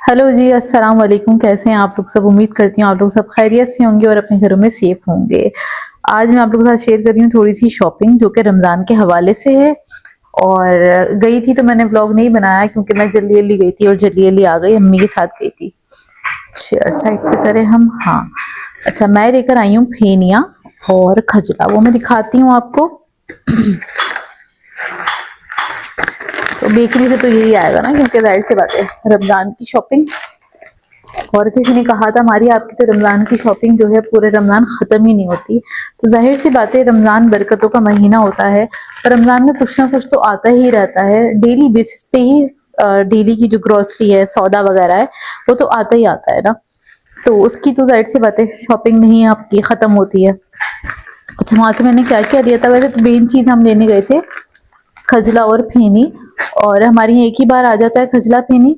Hello जी, अस्सलाम वालेकुम। कैसे हैं आप लोग सब? उम्मीद करती हूँ आप लोग सब खैरियत से होंगे और अपने घरों में सेफ होंगे। आज मैं आप लोगों के साथ शेयर कर रही हूँ थोड़ी सी शॉपिंग जो कि रमज़ान के हवाले से है। और गई थी तो मैंने व्लॉग नहीं बनाया क्योंकि मैं जल्दी-जल्दी गई थी और जल्दी-जल्दी आ गई, अम्मी के साथ गई थी। चेयर साइड पे करें हम। हाँ, अच्छा, मैं लेकर आई हूँ फेनिया और खजला, वो मैं दिखाती हूँ आपको। तो बेकरी से तो यही आएगा ना, क्योंकि जाहिर सी बात है रमज़ान की शॉपिंग। और किसी ने कहा था हमारी आपकी तो रमज़ान की शॉपिंग जो है पूरे रमज़ान ख़त्म ही नहीं होती। तो जाहिर सी बात है रमज़ान बरकतों का महीना होता है, और रमज़ान में कुछ ना कुछ तो आता ही रहता है। डेली बेसिस पे ही डेली की जो ग्रोसरी है, सौदा वगैरह है, वो तो आता ही आता है ना। तो उसकी तो जाहिर सी बात है शॉपिंग नहीं आपकी ख़त्म होती है। अच्छा, वहाँ से मैंने क्या क्या लिया था? वैसे तो मेन चीज़ हम लेने गए थे खजला और फेनी, और हमारे यहाँ एक ही बार आ जाता है खजला फेनी,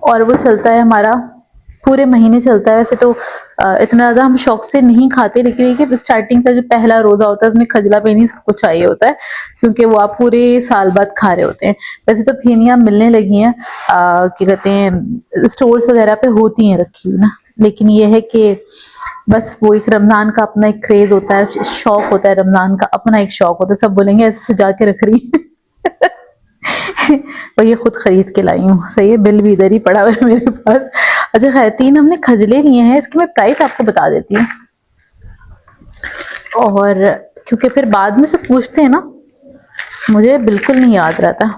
और वो चलता है हमारा पूरे महीने चलता है। वैसे तो इतना ज़्यादा हम शौक से नहीं खाते, लेकिन देखिए स्टार्टिंग का जो पहला रोज़ा होता है उसमें खजला फेनी सबको चाहिए होता है, क्योंकि वो आप पूरे साल बाद खा रहे होते हैं। वैसे तो फेनियाँ मिलने लगी हैं, क्या कहते हैं, स्टोर्स वगैरह पे होती हैं रखी हुई ना, लेकिन ये है कि बस वो एक रमज़ान का अपना एक क्रेज़ होता है, शौक होता है, रमज़ान का अपना एक शौक होता है। सब बोलेंगे ऐसे सजा के रख रही है। और ये खुद खरीद के लाई हूँ। सही है, बिल भी इधर ही पड़ा हुआ है मेरे पास। अच्छा खैर, 3 हमने खजले लिए हैं, इसकी मैं प्राइस आपको बता देती हूँ। और क्योंकि फिर बाद में से पूछते हैं ना, मुझे बिल्कुल नहीं याद रहता।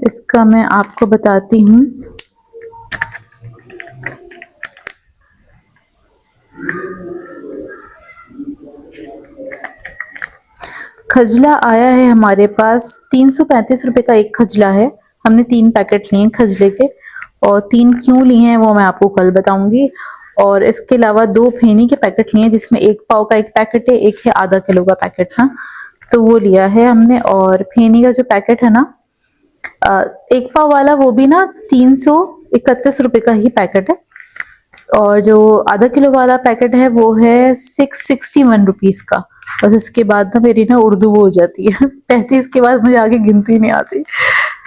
इसका मैं आपको बताती हूँ। खजला आया है हमारे पास 335 रुपए का एक खजला है। हमने 3 पैकेट लिए हैं खजले के, और 3 क्यों लिए हैं वो मैं आपको कल बताऊंगी। और इसके अलावा 2 फेनी के पैकेट लिए हैं, जिसमें 1 पाव का एक पैकेट है, एक है आधा किलो का पैकेट ना, तो वो लिया है हमने। और फेनी का जो पैकेट है ना, 1 पाव वाला, वो भी ना 331 रुपए का ही पैकेट है। और जो आधा किलो वाला पैकेट है वो है 661 रुपीज का। बस इसके बाद ना मेरी ना उर्दू वो हो जाती है। 35 के बाद मुझे आगे गिनती नहीं आती।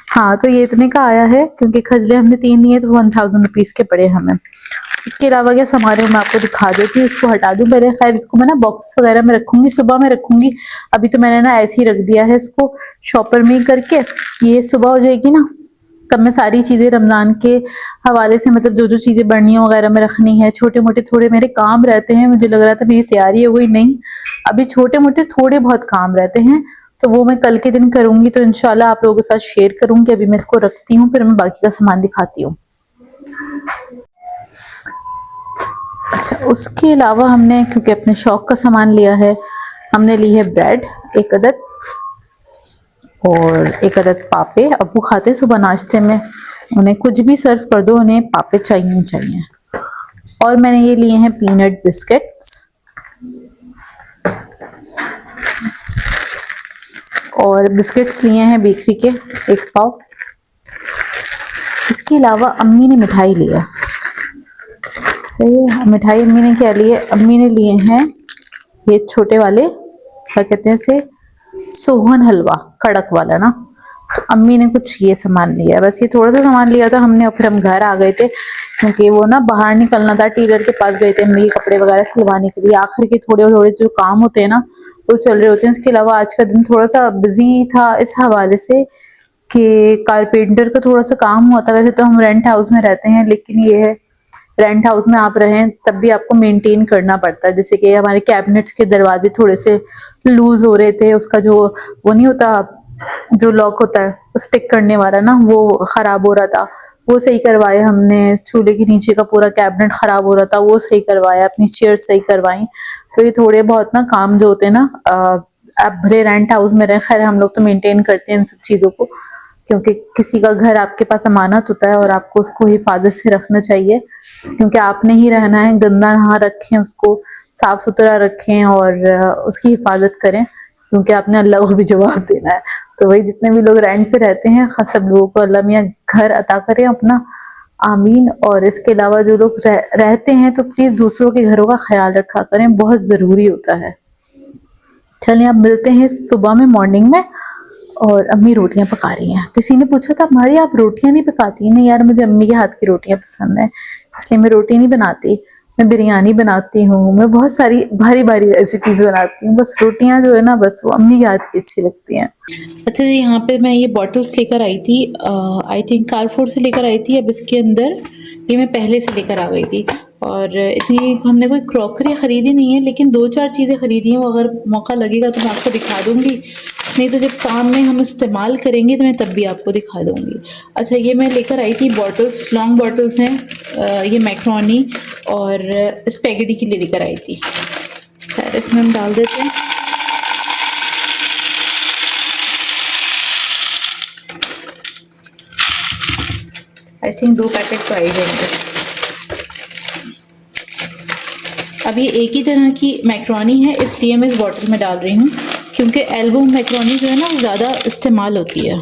हाँ, तो ये इतने का आया है, क्योंकि खजले हमने 3 लिए तो 1000 रुपीज के पड़े हमें। इसके अलावा क्या सामान है मैं आपको दिखा देती हूँ। इसको हटा दूं पहले, खैर इसको मैं ना बॉक्सेस वगैरह में रखूंगी, सुबह में रखूंगी। अभी तो मैंने ना ऐसे ही रख दिया है इसको शॉपर में करके। ये सुबह हो जाएगी ना, तब मैं सारी चीज़ें रमज़ान के हवाले से, मतलब जो जो चीज़ें बर्नियों वगैरह में रखनी है, छोटे मोटे थोड़े मेरे काम रहते हैं। मुझे लग रहा था मेरी तैयारी हो गई, नहीं, अभी छोटे मोटे थोड़े बहुत काम रहते हैं, तो वो मैं कल के दिन करूंगी। तो इंशाल्लाह आप लोगों के साथ शेयर करूंगी। अभी मैं इसको रखती हूँ, फिर मैं बाकी का सामान दिखाती हूँ। अच्छा, उसके अलावा हमने, क्योंकि अपने शौक का सामान लिया है, हमने ली है ब्रेड 1 अदद, और 1 अदद पापे। अब वो खाते हैं सुबह नाश्ते में, उन्हें कुछ भी सर्व कर दो, उन्हें पापे चाहिए चाहिए। और मैंने ये लिए हैं पीनट बिस्किट्स, और बिस्किट्स लिए हैं बेकरी के 1 पाव। इसके अलावा अम्मी ने मिठाई लिया। सही है, मिठाई अम्मी ने क्या लिए? अम्मी ने लिए हैं ये छोटे वाले, क्या कहते हैं इसे, सोहन हलवा, कड़क वाला ना। तो अम्मी ने कुछ ये सामान लिया है, बस ये थोड़ा सा सामान लिया था हमने, और फिर हम घर आ गए थे, क्योंकि वो ना बाहर निकलना था, टेलर के पास गए थे अम्मी के कपड़े वगैरह सिलवाने के लिए। आखिर के थोड़े थोड़े जो काम होते हैं ना, वो चल रहे होते हैं। इसके अलावा आज का दिन थोड़ा सा बिजी था इस हवाले से कि कारपेंटर का थोड़ा सा काम हुआ था। वैसे तो हम रेंट हाउस में रहते हैं, लेकिन ये है, रेंट हाउस में आप रहें तब भी आपको मेंटेन करना पड़ता है। जैसे कि हमारे कैबिनेट्स के दरवाजे थोड़े से लूज हो रहे थे, उसका जो वो नहीं होता, जो लॉक होता है स्टिक करने वाला ना, वो खराब हो रहा था, वो सही करवाए हमने। चूल्हे के नीचे का पूरा कैबिनेट खराब हो रहा था, वो सही करवाया। अपनी चेयर सही करवाई। तो ये थोड़े बहुत ना काम जो होते हैं ना, आप भले रेंट हाउस में रहें, खैर हम लोग तो मेंटेन करते हैं इन सब चीज़ों को, क्योंकि किसी का घर आपके पास अमानत होता है और आपको उसको हिफाजत से रखना चाहिए, क्योंकि आपने ही रहना है। गंदा ना रखें उसको, साफ सुथरा रखें और उसकी हिफाजत करें, क्योंकि आपने अल्लाह को भी जवाब देना है। तो वही जितने भी लोग रेंट पे रहते हैं, सब लोगों को अल्लाह मियाँ घर अता करें अपना, आमीन। और इसके अलावा जो लोग रहते हैं, तो प्लीज़ दूसरों के घरों का ख्याल रखा करें, बहुत ज़रूरी होता है। चलिए अब मिलते हैं सुबह में, मॉर्निंग में, और अम्मी रोटियां पका रही हैं। किसी ने पूछा था हमारी आप रोटियां नहीं पकाती हैं? नहीं यार, मुझे अम्मी के हाथ की रोटियां पसंद है, इसलिए मैं रोटी नहीं बनाती। मैं बिरयानी बनाती हूँ, मैं बहुत सारी भारी भारी रेसिपीज बनाती हूँ, बस रोटियां जो है ना, बस वो अम्मी के हाथ की अच्छी लगती हैं। अच्छा जी, यहाँ पे मैं ये बॉटल्स लेकर आई थी, आई थिंक कारफोर से लेकर आई थी। अब इसके अंदर ये मैं पहले से लेकर आ गई थी, और इतनी हमने कोई क्रॉकरी ख़रीदी नहीं है, लेकिन 2-4 चीज़ें ख़रीदी हैं। वो अगर मौका लगेगा तो मैं आपको दिखा दूँगी, नहीं तो जब काम में हम इस्तेमाल करेंगे तो मैं तब भी आपको दिखा दूँगी। अच्छा, ये मैं लेकर आई थी बॉटल्स, लॉन्ग बॉटल्स हैं, ये मैक्रोनी और स्पैगेटी के लिए लेकर आई थी। खैर, इसमें हम डाल देते हैं। आई थिंक 2 पैकेट तो आ ही जाएंगे। अब ये एक ही तरह की मैक्रोनी है, इसलिए मैं इस बॉटल में डाल रही हूँ, क्योंकि एल्बो मैक्रोनी जो है ना ज़्यादा इस्तेमाल होती है।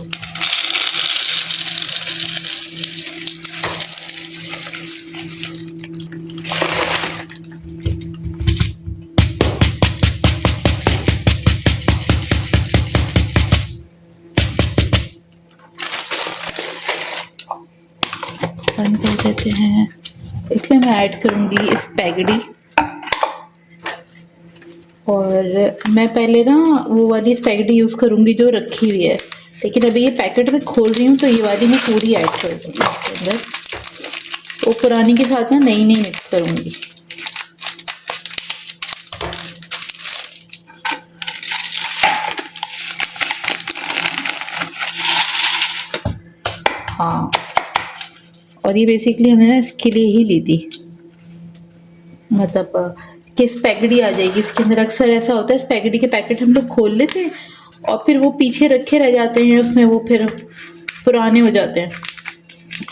बंद कर देते हैं। इसलिए मैं ऐड करूँगी स्पैगेटी, और मैं पहले ना वो वाली स्पैगेटी यूज़ करूँगी जो रखी हुई है, लेकिन अभी ये पैकेट में खोल रही हूँ तो ये वाली मैं पूरी ऐड कर दूँगी इसके अंदर। वो पुरानी के साथ ना नई नई मिक्स करूँगी। हाँ, और ये बेसिकली हमने ना इसके लिए ही ली थी, मतलब कि स्पैगेटी आ जाएगी इसके अंदर। अक्सर ऐसा होता है, स्पैगेटी के पैकेट हम लोग खोल लेते हैं और फिर वो पीछे रखे रह जाते हैं उसमें, वो फिर पुराने हो जाते हैं।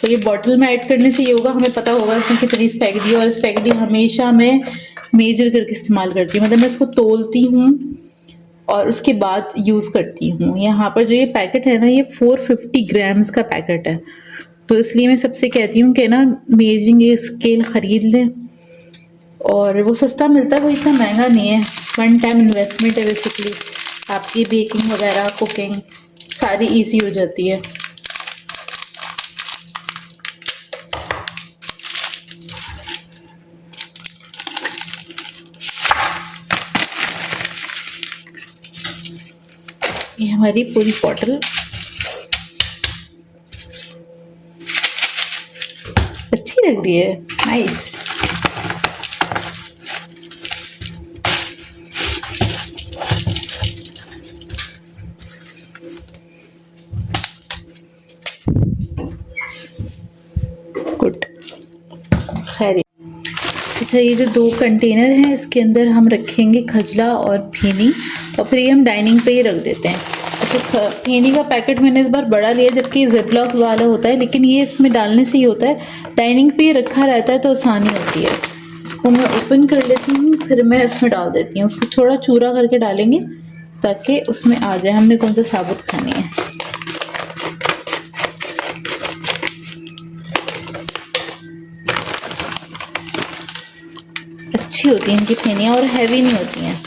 तो ये बॉटल में ऐड करने से ये होगा, हमें पता होगा इसमें कितनी स्पैगेटी है। और स्पैगेटी हमेशा मैं मेजर करके इस्तेमाल करती हूँ, मतलब मैं इसको तोलती हूँ और उसके बाद यूज़ करती हूँ। यहाँ पर जो ये पैकेट है ना, ये 450 ग्राम्स का पैकेट है, तो इसलिए मैं सबसे कहती हूँ कि ना मेजरिंग स्केल ख़रीद लें, और वो सस्ता मिलता है, कोई इतना महंगा नहीं है। 1 टाइम इन्वेस्टमेंट है बेसिकली, आपकी बेकिंग वगैरह कुकिंग सारी इजी हो जाती है। ये हमारी पूरी बॉटल अच्छी लग रही है, नाइस। गुड। खैर, अच्छा, ये जो 2 कंटेनर हैं इसके अंदर हम रखेंगे खजला और फेनी, और फिर ये हम डाइनिंग पे ही रख देते हैं। अच्छा, फेनी का पैकेट मैंने इस बार बड़ा लिया, जबकि ये जिपलॉक वाला होता है, लेकिन ये इसमें डालने से ही होता है, डाइनिंग पे रखा रहता है तो आसानी होती है। इसको मैं ओपन कर लेती हूँ, फिर मैं इसमें डाल देती हूँ। उसको थोड़ा चूरा करके डालेंगे ताकि उसमें आ जाए, हमने कौन सा साबुत खानी है। अच्छी होती हैं इनकी फेनियाँ और हैवी नहीं होती हैं।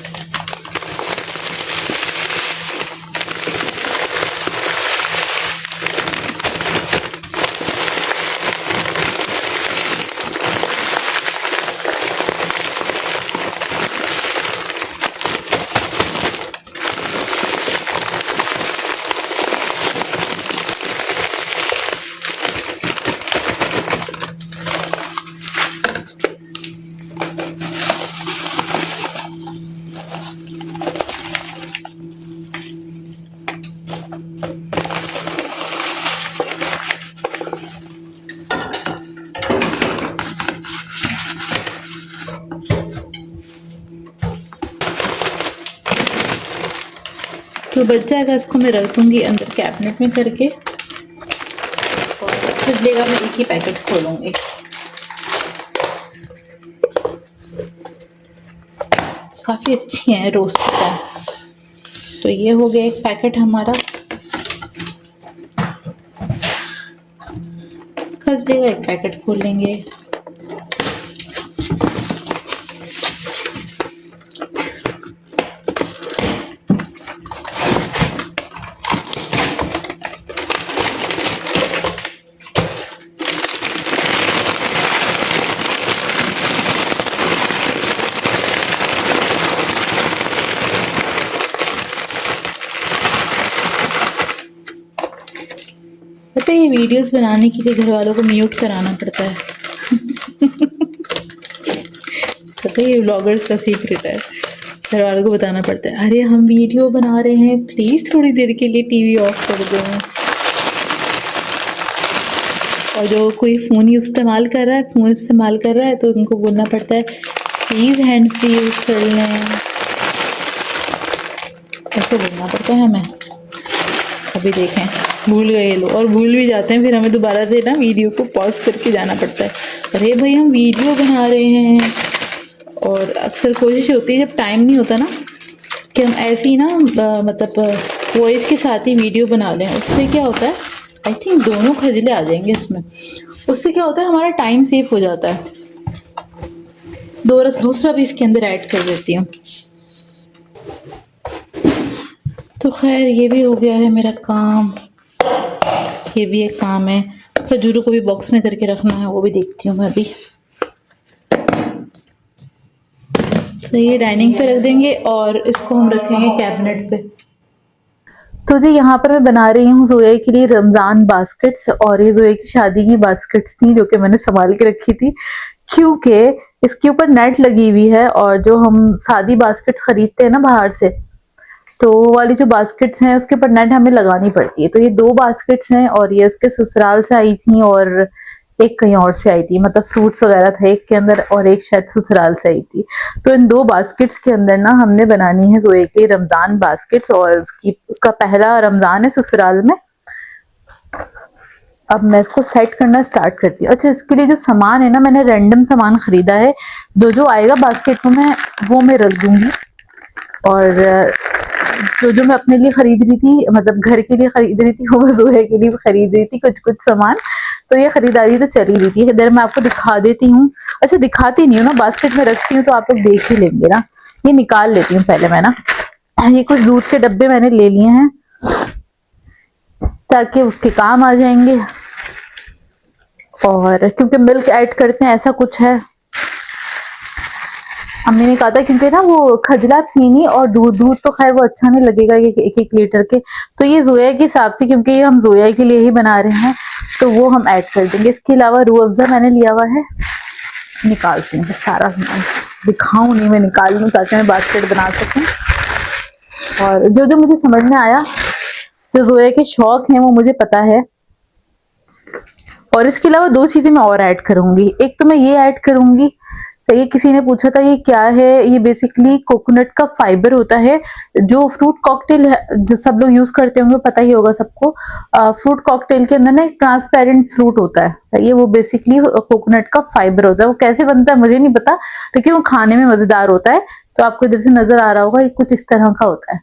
जो बच जाएगा इसको मैं रख दूँगी अंदर कैबिनेट में करके, और पिछलेगा मैं एक ही पैकेट खोलूँगी। काफ़ी अच्छी हैं रोस्टेड है। तो ये हो गया एक पैकेट हमारा। खजले का एक पैकेट खोल लेंगे। पता है ये वीडियोस बनाने के लिए घर वालों को म्यूट कराना पड़ता है। पता है ये व्लॉगर्स का सीक्रेट है, घर वालों को बताना पड़ता है, अरे हम वीडियो बना रहे हैं प्लीज़ थोड़ी देर के लिए टीवी ऑफ कर दो। और जो कोई फ़ोन इस्तेमाल कर रहा है तो उनको बोलना पड़ता है प्लीज़ हैंड फ्री यूज़ कर लें, ऐसे बोलना पड़ता है हमें। अभी देखें भूल गए लोग, और भूल भी जाते हैं, फिर हमें दोबारा से ना वीडियो को पॉज करके जाना पड़ता है, अरे भाई हम वीडियो बना रहे हैं। और अक्सर कोशिश होती है जब टाइम नहीं होता ना कि हम ऐसे ही ना मतलब वॉइस के साथ ही वीडियो बना लें। उससे क्या होता है, आई थिंक दोनों खजले आ जाएंगे इसमें। उससे क्या होता है हमारा टाइम सेव हो जाता है। दूसरा भी इसके अंदर ऐड कर देती हूँ। तो खैर ये भी हो गया है मेरा काम, ये भी एक काम है। खजूरों को भी बॉक्स में करके रखना है, वो भी देखती हूँ मैं अभी। तो ये डाइनिंग पे रख देंगे और इसको हम रखेंगे कैबिनेट पे। तो जी यहाँ पर मैं बना रही हूँ जोया के लिए रमज़ान बास्केट्स, और ये जोया की शादी की बास्केट्स थी जो कि मैंने संभाल के रखी थी, क्योंकि इसके ऊपर नेट लगी हुई है। और जो हम सादी बास्केट्स खरीदते हैं ना बाहर से, तो वो वाली जो बास्केट्स हैं उसके ऊपर नेट हमें लगानी पड़ती है। तो ये 2 बास्केट्स हैं, और ये इसके ससुराल से आई थी और एक कहीं और से आई थी, मतलब फ्रूट्स वगैरह थे एक के अंदर और एक शायद ससुराल से आई थी। तो इन 2 बास्केट्स के अंदर ना हमने बनानी है जोए के रमज़ान बास्केट्स, और उसका पहला रमज़ान है ससुराल में। अब मैं इसको सेट करना स्टार्ट करती हूँ। अच्छा, इसके लिए जो सामान है ना, मैंने रैंडम सामान खरीदा है, जो आएगा बास्केट में वो मैं रख दूंगी। और जो मैं अपने लिए खरीद रही थी, मतलब घर के लिए खरीद रही थी, वो मैं जोया के लिए खरीद रही थी कुछ सामान। तो ये खरीदारी तो चल ही रही थी। इधर मैं आपको दिखा देती हूँ। अच्छा, दिखाती नहीं हूँ ना, बास्केट में रखती हूँ तो आप लोग देख ही लेंगे ना। ये निकाल लेती हूँ पहले मैं ना। ये कुछ दूध के डब्बे मैंने ले लिए हैं ताकि उसके काम आ जाएंगे, और क्योंकि मिल्क ऐड करते हैं ऐसा कुछ है। अम्मी ने कहा था क्योंकि ना वो खजला पीनी और दूध तो खैर वो अच्छा नहीं लगेगा ये 1-1 लीटर के। तो ये जोया के हिसाब से, क्योंकि ये हम जोया के लिए ही बना रहे हैं, तो वो हम ऐड कर देंगे। इसके अलावा रूह अफ़ज़ा मैंने लिया हुआ है, निकालती हूँ सारा सामान। दिखाऊं नहीं, मैं निकाल लूँ ताकि मैं बास्केट बना सकूँ। और जो मुझे समझ में आया, जो जोया के शौक हैं वो मुझे पता है। और इसके अलावा 2 चीजें मैं और ऐड करूंगी। एक तो मैं ये ऐड करूंगी, ये किसी ने पूछा था ये क्या है, ये बेसिकली कोकोनट का फाइबर होता है। जो फ्रूट कॉकटेल है जो सब लोग यूज करते होंगे, पता ही होगा सबको। फ्रूट कॉकटेल के अंदर ना एक ट्रांसपेरेंट फ्रूट होता है, सही है, वो बेसिकली कोकोनट का फाइबर होता है। वो कैसे बनता है मुझे नहीं पता, लेकिन वो खाने में मजेदार होता है। तो आपको इधर से नजर आ रहा होगा, ये कुछ इस तरह का होता है।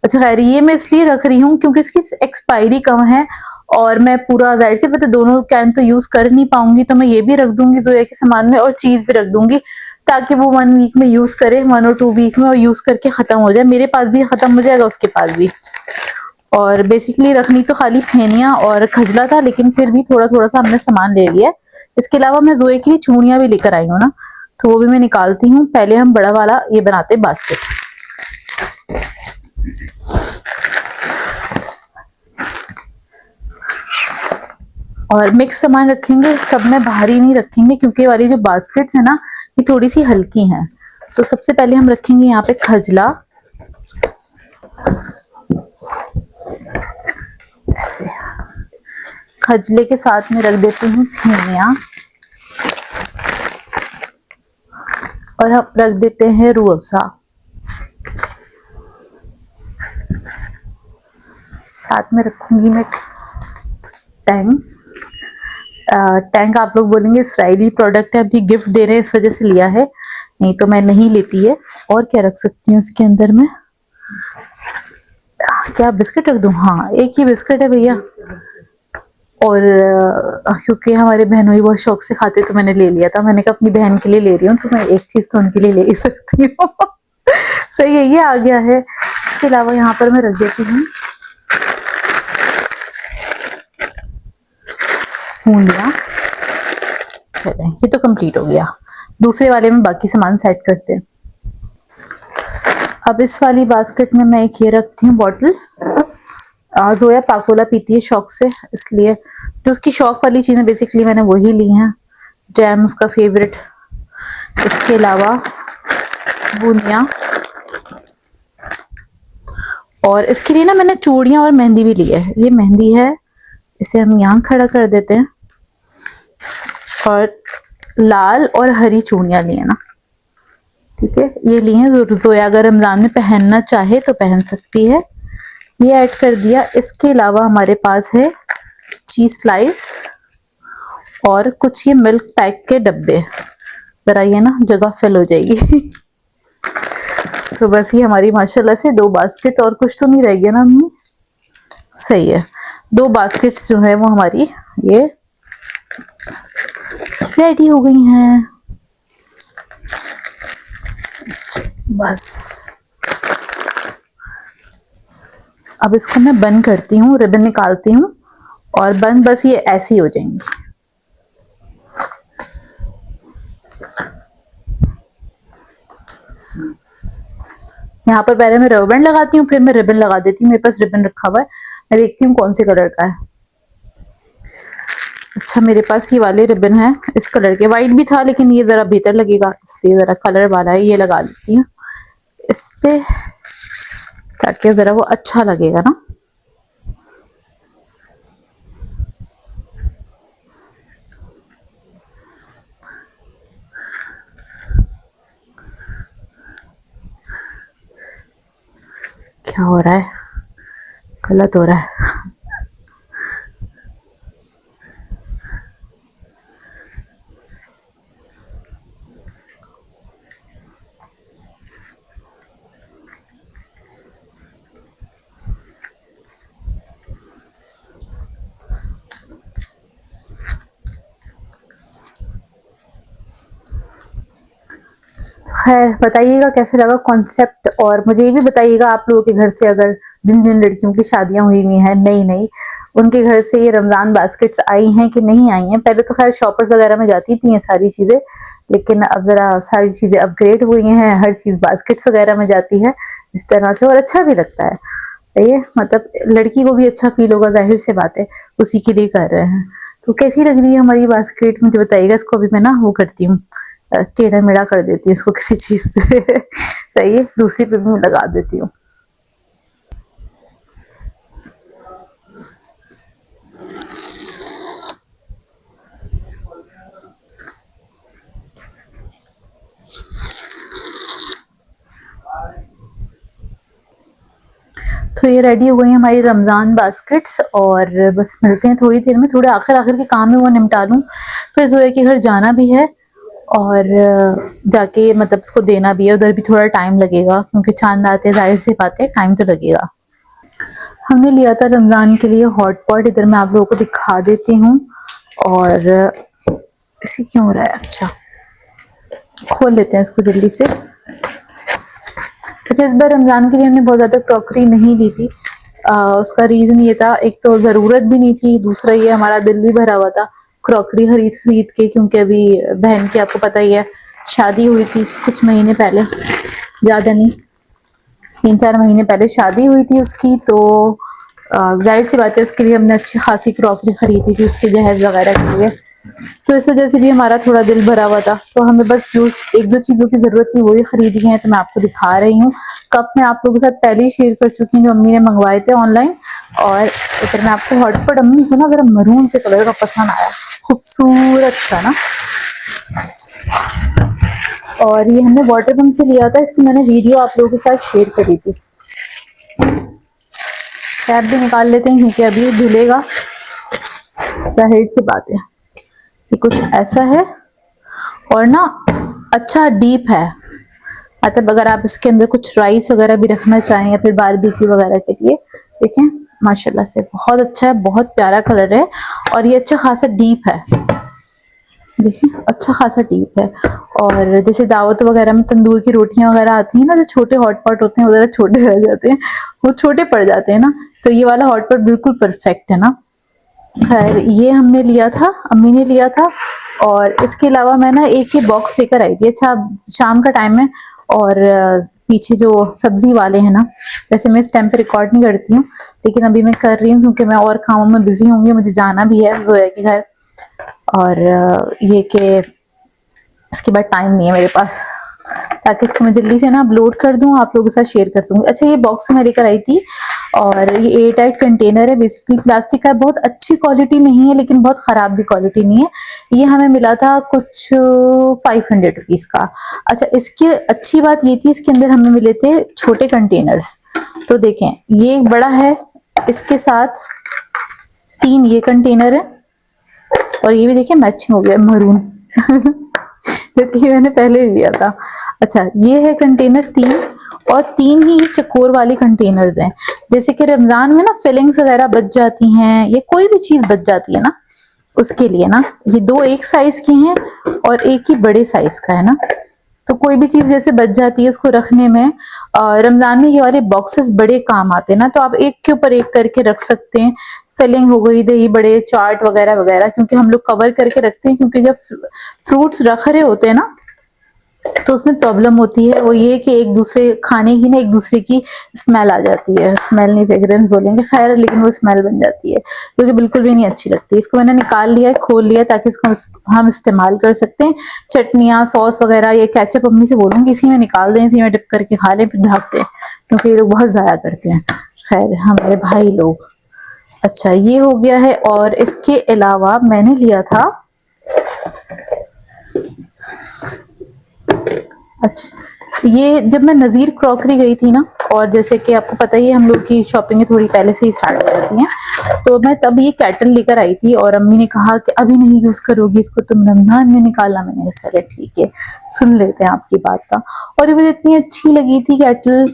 अच्छा खैर, ये मैं इसलिए रख रही हूँ क्योंकि इसकी एक्सपायरी कम है, और मैं पूरा जाहिर से पता दोनों कैन तो यूज कर नहीं पाऊंगी, तो मैं ये भी रख दूंगी जोया के सामान में, और चीज भी रख दूंगी ताकि वो 1 वीक में यूज करे, 1 और 2 वीक में, और यूज करके खत्म हो जाए। मेरे पास भी खत्म हो जाएगा, उसके पास भी। और बेसिकली रखनी तो खाली फेनिया और खजला था, लेकिन फिर भी थोड़ा थोड़ा सा हमने सामान ले लिया। इसके अलावा मैं जोए के लिए चूड़ियां भी लेकर आई हूँ ना, तो वो भी मैं निकालती हूँ। पहले हम बड़ा वाला ये बनाते बास्केट। और मिक्स सामान रखेंगे, सब में भारी नहीं रखेंगे, क्योंकि वाली जो बास्केट्स है ना ये थोड़ी सी हल्की हैं। तो सबसे पहले हम रखेंगे यहाँ पे खजला, ऐसे खजले के साथ में रख देती हूँ फेनिया, और हम रख देते हैं रूह अफ़ज़ा। साथ में रखूंगी मैं टैंक आप लोग बोलेंगे इसराइली प्रोडक्ट है, अभी गिफ्ट दे रहे हैं इस वजह से लिया है, नहीं तो मैं नहीं लेती है। और क्या रख सकती हूँ इसके अंदर में, क्या बिस्किट रख दूँ? हाँ, एक ही बिस्किट है भैया। और क्योंकि हमारे बहनों ही बहुत शौक से खाते, तो मैंने ले लिया था। मैंने कहा अपनी बहन के लिए ले रही हूँ, तो मैं एक चीज तो उनके लिए ले ही सकती हूँ। सही है, ये आ गया है। इसके अलावा यहाँ पर मैं रख देती हूँ बूंदियाँ। चलें, ये तो कंप्लीट हो गया। दूसरे वाले में बाकी सामान सेट करते हैं। अब इस वाली बास्केट में मैं एक ये रखती हूँ बॉटल, जोया पाकोला पीती है शौक से, इसलिए जो उसकी शौक वाली चीज़ें बेसिकली मैंने वही ली हैं। जैम उसका फेवरेट, इसके अलावा बूंदियाँ, और इसके लिए ना मैंने चूड़ियाँ और मेहंदी भी ली है। ये मेहंदी है, इसे हम यहाँ खड़ा कर देते हैं, और लाल और हरी चूड़ियाँ ली है ना, ठीक है। ये ली हैं जोया, अगर रमज़ान में पहनना चाहे तो पहन सकती है। ये ऐड कर दिया। इसके अलावा हमारे पास है चीज स्लाइस और कुछ ये मिल्क पैक के डब्बे, जरा ये ना जगह फिल हो जाएगी। तो बस ये हमारी माशाल्लाह से 2 बास्केट, और कुछ तो नहीं रह गया ना अम्मी? सही है, 2 बास्केट्स जो है वो हमारी ये रेडी हो गई हैं। बस अब इसको मैं बंद करती हूँ, रिबन निकालती हूँ, और बंद बस ये ऐसी हो जाएंगी। यहाँ पर पहले मैं रबर बैंड लगाती हूँ, फिर मैं रिबन लगा देती हूँ। मेरे पास रिबन रखा हुआ है, मैं देखती हूँ कौन से कलर का है। अच्छा, मेरे पास ये वाले रिबन है इस कलर के, वाइट भी था लेकिन ये जरा बेहतर लगेगा, इसलिए जरा कलर वाला है, ये लगा देती हूँ इस पे, ताकि जरा वो अच्छा लगेगा ना। क्या हो रहा है? गलत हो रहा है। खैर, बताइएगा कैसे लगा कॉन्सेप्ट, और मुझे ये भी बताइएगा आप लोगों के घर से, अगर जिन जिन लड़कियों की शादियां हुई हुई हैं नई नई, उनके घर से ये रमजान बास्केट्स आई हैं कि नहीं आई हैं। पहले तो खैर शॉपर्स वगैरह में जाती थी ये सारी चीजें, लेकिन अब जरा सारी चीजें अपग्रेड हुई हैं, हर चीज बास्केट्स वगैरह में जाती है इस तरह से, और अच्छा भी लगता है ये, मतलब लड़की को भी अच्छा फील होगा, जाहिर से बात है, उसी के लिए कर रहे हैं। तो कैसी लग रही है हमारी बास्केट, मुझे बताइएगा। इसको भी मैं ना वो करती हूँ, टेढ़ा मेढ़ा कर देती हूँ इसको किसी चीज से। सही है, दूसरी पे भी मैं लगा देती हूँ। तो ये रेडी हो गई हमारी रमज़ान बास्केट्स, और बस मिलते हैं थोड़ी देर में। थोड़े आखिर आखिर के काम है वो निपटा लूँ, फिर जोया के घर जाना भी है, और जाके मतलब उसको देना भी है, उधर भी थोड़ा टाइम लगेगा क्योंकि चांद रात है, जाहिर सी बात है टाइम तो लगेगा। हमने लिया था रमज़ान के लिए हॉट पॉट, इधर मैं आप लोगों को दिखा देती हूँ। और इसे क्यों हो रहा है, अच्छा खोल लेते हैं इसको जल्दी से। अच्छा, इस बार रमज़ान के लिए हमने बहुत ज़्यादा क्रॉकरी नहीं ली थी। उसका रीज़न ये था, एक तो ज़रूरत भी नहीं थी, दूसरा ये हमारा दिल भी भरा हुआ था क्रॉकरी खरीद खरीद के, क्योंकि अभी बहन की आपको पता ही है शादी हुई थी कुछ महीने पहले, ज़्यादा नहीं 3-4 महीने पहले शादी हुई थी उसकी। तो जाहिर सी बात है उसके लिए हमने अच्छी खासी क्रॉकरी खरीदी थी उसके जहेज वगैरह के लिए, तो इस वजह से भी हमारा थोड़ा दिल भरा हुआ था। तो हमें बस जो 1-2 चीज़ों की ज़रूरत थी वही खरीदी हैं, तो मैं आपको दिखा रही हूँ। कप मैं आप लोगों के साथ पहले ही शेयर कर चुकी हूँ जो अम्मी ने मंगवाए थे ऑनलाइन। और इधर मैं आपको हॉटपॉट, अम्मी को ना ज़रा मरून से कलर का पसंद आया, खूबसूरत था ना। और ये हमने वाटर पम्प से लिया था, इसकी मैंने वीडियो आप लोगों के साथ शेयर करी थी। कैप भी निकाल लेते हैं क्योंकि अभी धुलेगा, जाहिर सी बात है। ये कुछ ऐसा है, और ना अच्छा डीप है, मतलब अगर आप इसके अंदर कुछ राइस वगैरह भी रखना चाहें या फिर बारबेक्यू वगैरह के लिए, देखें माशाल्लाह से बहुत अच्छा है, बहुत प्यारा कलर है, और ये अच्छा खासा डीप है, देखिए अच्छा खासा डीप है। और जैसे दावत वगैरह में तंदूर की रोटियां वगैरह आती हैं ना, जो छोटे हॉटपॉट होते हैं वो ज़रा छोटे रह जाते हैं, वो छोटे पड़ जाते हैं ना, तो ये वाला हॉटपॉट बिल्कुल परफेक्ट है ना। खैर, ये हमने लिया था, अम्मी ने लिया था। और इसके अलावा मैं ना एक ये बॉक्स लेकर आई थी। अच्छा, शाम का टाइम है और पीछे जो सब्जी वाले हैं ना, वैसे मैं इस टाइम पे रिकॉर्ड नहीं करती हूँ, लेकिन अभी मैं कर रही हूँ क्योंकि मैं और कामों में बिजी होंगी, मुझे जाना भी है जोया के घर, और ये कि इसके बाद टाइम नहीं है मेरे पास, ताकि इसको मैं जल्दी से ना अपलोड कर दूं, आप लोगों के साथ शेयर कर सकूंगी। अच्छा, ये बॉक्स मैं लेकर आई थी और ये एयर टाइट कंटेनर है, बेसिकली प्लास्टिक का, बहुत अच्छी क्वालिटी नहीं है लेकिन बहुत ख़राब भी क्वालिटी नहीं है। ये हमें मिला था कुछ 500 रुपीज़ का। अच्छा, इसकी अच्छी बात ये थी, इसके अंदर हमें मिले थे छोटे कंटेनर्स। तो देखें, ये एक बड़ा है, इसके साथ 3 ये कंटेनर है, और ये भी देखिए मैचिंग हो गया मरून क्योंकि मैंने पहले लिया था। अच्छा, ये है कंटेनर 3, और 3 ही चकोर वाले कंटेनर्स हैं। जैसे कि रमजान में ना फिलिंग्स वगैरह बच जाती हैं, ये कोई भी चीज बच जाती है ना, उसके लिए ना ये 2 एक साइज के हैं और एक ही बड़े साइज का है ना, तो कोई भी चीज जैसे बच जाती है उसको रखने में। रमजान में ये वाले बॉक्सेस बड़े काम आते हैं ना, तो आप एक के ऊपर एक करके रख सकते हैं। फिलिंग हो गई, दही बड़े, चाट वगैरह वगैरह, क्योंकि हम लोग कवर करके रखते हैं, क्योंकि जब फ्रूट्स रख रहे होते हैं ना तो उसमें प्रॉब्लम होती है, वो ये कि एक दूसरे खाने की ना एक दूसरे की स्मेल आ जाती है, स्मेल नहीं फ्रेग्रेंस बोलेंगे खैर, लेकिन वो स्मेल बन जाती है जो कि बिल्कुल भी नहीं अच्छी लगती। इसको मैंने निकाल लिया है, खोल लिया, ताकि इसको हम इस्तेमाल कर सकते हैं। चटनियाँ, सॉस वगैरह, ये केचप अम्मी से बोलूँगी इसी में निकाल दें, इसी में डिप करके खा लें, फिर ढक दें, क्योंकि ये लोग बहुत ज़ाया करते हैं। खैर, हमारे भाई लोग। अच्छा, ये हो गया है, और इसके अलावा मैंने लिया था, अच्छा, ये जब मैं नज़ीर क्रॉकरी गई थी ना, और जैसे कि आपको पता ही है हम लोग की शॉपिंग थोड़ी पहले से ही स्टार्ट हो जाती हैं, तो मैं तब ये कैटल लेकर आई थी, और अम्मी ने कहा कि अभी नहीं यूज़ करोगी इसको, तुम रमजान में निकालना। मैंने कहा चले ठीक है, सुन लेते हैं आपकी बात का। और ये मुझे इतनी अच्छी लगी थी कैटल,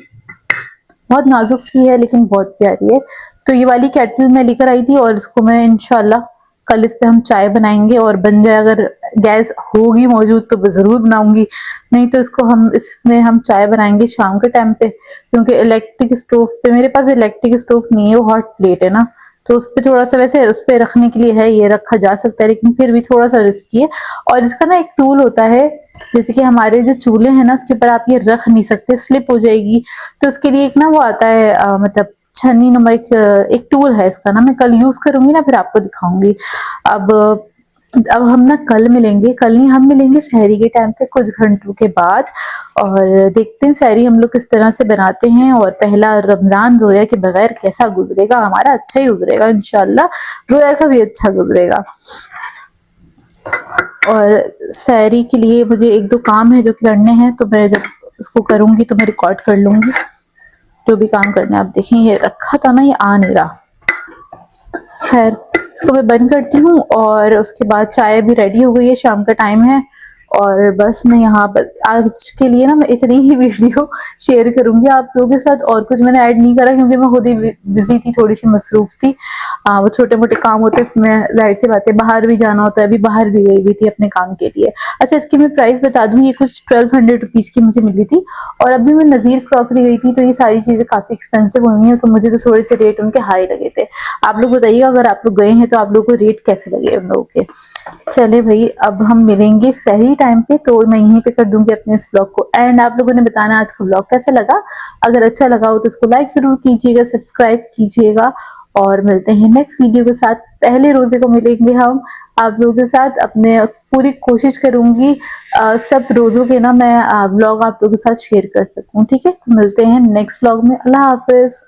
बहुत नाजुक सी है लेकिन बहुत प्यारी है। तो ये वाली कैटल मैं लेकर आई थी, और इसको मैं इंशाल्लाह कल इस पे हम चाय बनाएंगे, और बन जाए, अगर गैस होगी मौजूद तो ज़रूर बनाऊंगी, नहीं तो इसको इसमें हम चाय बनाएंगे शाम के टाइम पे, क्योंकि इलेक्ट्रिक स्टोव पे, मेरे पास इलेक्ट्रिक स्टोव नहीं है, वो हॉट प्लेट है ना, तो उस पर थोड़ा सा, वैसे उस पर रखने के लिए है, ये रखा जा सकता है, लेकिन फिर भी थोड़ा सा रिस्की है। और इसका ना एक टूल होता है, जैसे कि हमारे जो चूल्हे हैं ना, उसके ऊपर आप ये रख नहीं सकते, स्लिप हो जाएगी, तो उसके लिए एक ना वो आता है, मतलब छन्नी नुमा एक टूल है इसका ना, मैं कल यूज करूंगी ना, फिर आपको दिखाऊंगी। अब अब हम ना कल मिलेंगे, कल नहीं, हम मिलेंगे सहरी के टाइम पे कुछ घंटों के बाद, और देखते हैं सहरी हम लोग किस तरह से बनाते हैं, और पहला रमजान जोया के बगैर कैसा गुजरेगा हमारा। अच्छा ही गुजरेगा इंशाल्लाह, जोया का भी अच्छा गुजरेगा। और सहरी के लिए मुझे 1-2 काम है जो कि करने हैं, तो मैं जब इसको करूंगी तो मैं रिकॉर्ड कर लूंगी जो भी काम करना है। आप देखें, ये रखा था ना, ये आ नहीं रहा। खैर, इसको मैं बंद करती हूँ, और उसके बाद चाय भी रेडी हो गई है, शाम का टाइम है, और बस मैं यहाँ पर आज के लिए ना मैं इतनी ही वीडियो शेयर करूंगी आप लोगों के साथ, और कुछ मैंने ऐड नहीं करा, क्योंकि मैं खुद ही बिजी थी, थोड़ी सी मसरूफ थी। वो छोटे मोटे काम होते हैं, इसमें जाहिर सी बात है बाहर भी जाना होता है, अभी बाहर भी गई हुई थी अपने काम के लिए। अच्छा, इसकी मैं प्राइस बता दूँ, ये कुछ 1200 रुपीज़ की मुझे मिली थी, और अभी मैं नज़ीर क्रॉकरी गई थी, तो ये सारी चीज़ें काफ़ी एक्सपेंसिव हुई हैं, तो मुझे तो थोड़े से रेट उनके हाई लगे थे। आप लोग बताइएगा, अगर आप लोग गए हैं तो आप लोगों को रेट कैसे लगे उन लोगों के। चले भाई, अब हम मिलेंगे सही टाइम पे, तो मैं यहीं पे कर दूंगी अपने इस ब्लॉग को एंड। आप लोगों ने बताना आज का ब्लॉग कैसा लगा, अगर अच्छा लगा हो तो इसको लाइक जरूर कीजिएगा, सब्सक्राइब कीजिएगा, और मिलते हैं नेक्स्ट वीडियो के साथ। पहले रोजे को मिलेंगे हम आप लोगों के साथ, अपने पूरी कोशिश करूंगी सब रोजों के ना मैं ब्लॉग आप लोगों के साथ शेयर कर सकूं, ठीक है। तो मिलते हैं नेक्स्ट ब्लॉग में, अल्लाह हाफिज।